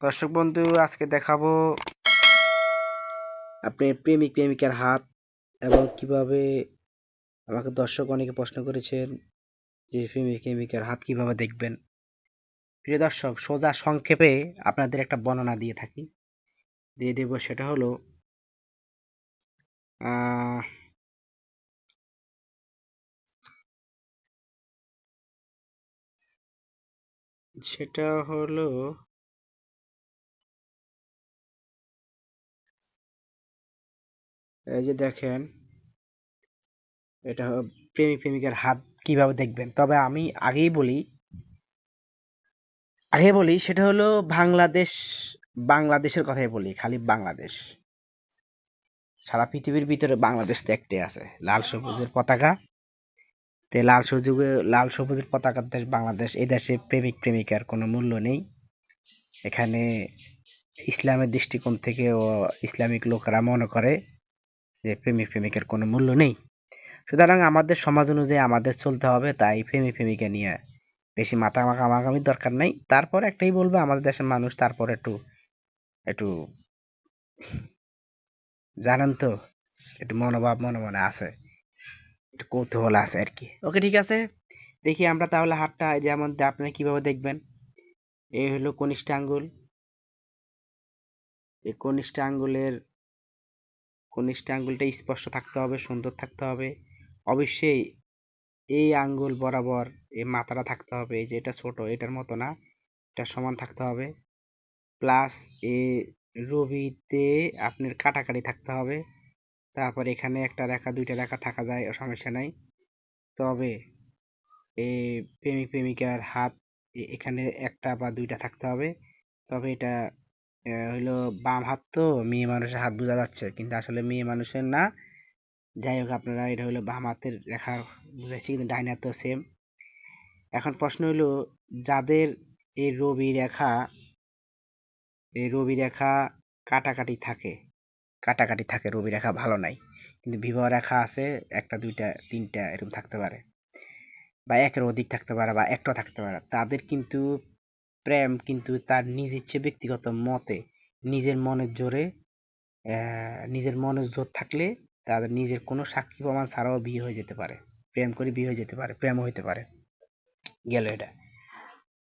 দর্শক বন্ধু, আজকে দেখাবো আপনি প্রেমিক প্রেমিকার হাত এবং কিভাবে। আমাকে দর্শক অনেকে প্রশ্ন করেছেন যে প্রেমিক প্রেমিকার হাত কিভাবে দেখবেন। প্রিয় দর্শক, সোজা সংক্ষেপে আপনাদের একটা বর্ণনা দিয়ে দেব। সেটা হলো আহ সেটা হলো এই যে দেখেন, এটা প্রেমিক প্রেমিকার হাত কিভাবে দেখবেন। তবে আমি আগে বলি সেটা হলো বাংলাদেশের কথাই বলি, খালি বাংলাদেশ। সারা পৃথিবীর ভিতরে বাংলাদেশ তো একটাই আছে, লাল সবুজের পতাকা। তে লাল সবুজের পতাকার দেশ বাংলাদেশ। এই দেশে প্রেমিক প্রেমিকার কোনো মূল্য নেই। এখানে ইসলামের দৃষ্টিকোণ থেকে ও ইসলামিক লোকেরা মনে করে যে প্রেমিক প্রেমিকার কোনো মূল্য নেই। সুতরাং আমাদের সমাজ অনুযায়ী আমাদের চলতে হবে। তাই প্রেমিক প্রেমিকা নিয়ে বেশি মাথা মাখামাখির দরকার নেই। তারপর একটাই বলবো, আমাদের দেশের মানুষ তারপর একটু একটু জানেন তো, একটু মনোভাব মনে মনে আছে, একটু কৌতূহল আছে আর কি। ওকে, ঠিক আছে। দেখি আমরা তাহলে হাতটা যেমন আপনারা কিভাবে দেখবেন। এই হলো কনিষ্ঠ আঙ্গুল। এই কনিষ্ঠ আঙ্গুলটা স্পষ্ট থাকতে হবে, সুন্দর থাকতে হবে। অবশ্যই এই আঙ্গুল বরাবর এই মাথাটা থাকতে হবে। এই যে এটা ছোট, এটার মতো না, এটা সমান থাকতে হবে। প্লাস এই রবিতে আপনার কাটাকাটি থাকতে হবে। তারপর এখানে একটা রেখা, দুইটা রেখা থাকা যায়, সমস্যা নাই। তবে এই প্রেমিক প্রেমিকার হাত এখানে একটা বা দুইটা থাকতে হবে। তবে এটা হইলো বাম হাত, তো মেয়ে মানুষের হাত বোঝা যাচ্ছে কিন্তু আসলে মেয়ে মানুষের না। যাই হোক, আপনারা এটা হলো বাম হাতের রেখা বুঝাইছি, কিন্তু ডাইন হাত তো সেম। এখন প্রশ্ন হলো, যাদের এই রবি রেখা কাটাকাটি থাকে, রবি রেখা ভালো নাই, কিন্তু বিবাহ রেখা আছে একটা, দুইটা, তিনটা এরকম থাকতে পারে, বা একের অধিক থাকতে পারে, বা একটা থাকতে পারে। তাদের কিন্তু প্রেম কিন্তু তার নিজ ইচ্ছে, ব্যক্তিগত মতে, নিজের মনের জোরে, নিজের মনের জোর থাকলে তাদের নিজের কোনো সাক্ষী প্রমাণ ছাড়াও বিয়ে হয়ে যেতে পারে। প্রেম করে বিয়ে হয়ে যেতে পারে, প্রেমও হইতে পারে। গেল এটা।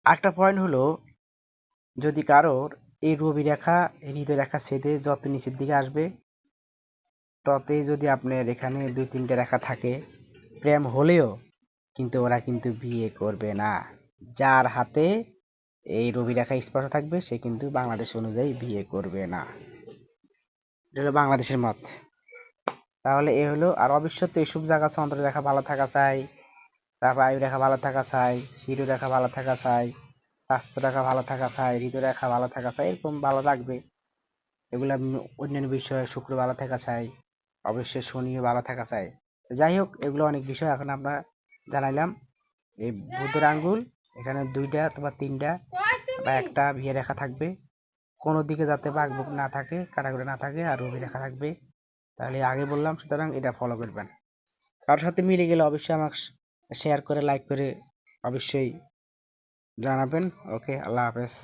আরেকটা পয়েন্ট হলো, যদি কারোর এই রবি রেখা হৃদয় রেখা ছেদে যত নিচের দিকে আসবে, ততই যদি আপনার এখানে দুই তিনটে রেখা থাকে, প্রেম হলেও কিন্তু ওরা কিন্তু বিয়ে করবে না। যার হাতে এই রবি রেখা স্পর্শ থাকবে সে কিন্তু বাংলাদেশ অনুযায়ী বিয়ে করবে না। এটা হলো বাংলাদেশের মত। তাহলে এ হলো। আর অবশ্যই তো এইসব জায়গা চন্দ্র রেখা ভালো থাকা চাই, তারপর আয়ু রেখা ভালো থাকা চাই, শিরু রেখা ভালো থাকা চাই, স্বাস্থ্য রেখা ভালো থাকা চাই, হৃদয় রেখা ভালো থাকা চাই, এরকম ভালো থাকবে। এগুলা অন্যান্য বিষয়, শুক্র ভালো থাকা চাই, অবশ্যই শনিও ভালো থাকা চাই। যাই হোক, এগুলো অনেক বিষয় এখন আমরা জানাইলাম। এই বুধের আঙ্গুল, এখানে দুইটা অথবা তিনটা বা একটা বিয়ে রেখা থাকবে, কোনো দিকে যাতে বাঁকবুক না থাকে, কাটাকুটি না থাকে, আর রবি রেখা থাকবে। তাহলে আগে বললাম, সুতরাং এটা ফলো করবেন। কারোর সাথে মিলে গেলে অবশ্যই আমাকে শেয়ার করে, লাইক করে অবশ্যই জানাবেন। ওকে, আল্লাহ হাফেজ।